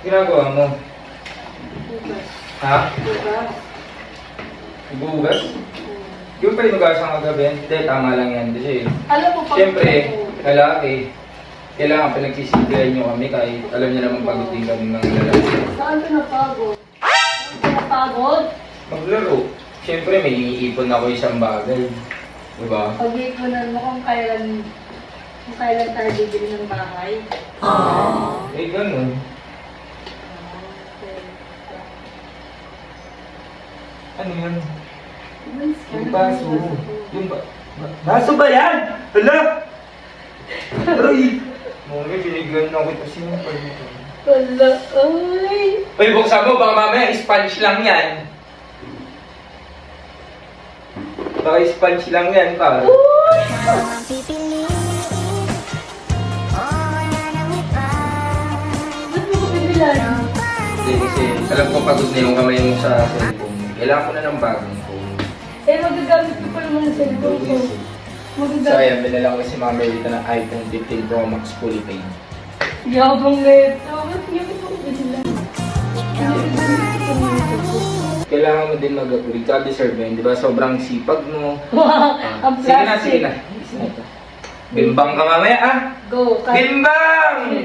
Ginagawa mo? Bugas. Ha? Bugas. Bugas? Yung pa yung mag-asang kagabi? Hindi, tama lang yan. Kasi, Alam mo, pag... siyempre, lalaki, kailangan pinagsisilbihan nyo kami kahit alam niyo naman pagod din kami mga lalaki. Saan ka napagod? Saan ka napagod? Maglaro. Siyempre, may iniipon ako isang bagay. Diba? Pag-iipunan mo kung kailan tayo bibili ng bahay. Eh, ganun. Ano yun? Yung baso. Yung baso ba yan? Hala! Aray! Mami, binigyan na ako kasi yung pagkita. Wala, ay! Uy, buksan mo, baka mamaya sponge lang yan. Baka sponge lang yan, pa. Ba't mo ko bibilan? Hindi, kasi alam ko pagod na yung kamay mo sa cellphone. Kailangan ko na ng bagong phone. Eh, magagamit ko pa naman ang cellphone ko. So, Magagamit. ayan, binala ko si Mami dito ng iPhone 15 Pro Max fully paid. Yabang neto. Ba't niyo ko bibilan? Kailangan mo din mag-upgrade. Ka-deserve yun, di ba? Sobrang sipag mo. Wow! Ang Sige na, plastic. sige na. Bimbang ka mamaya, ah! Go! Bimbang!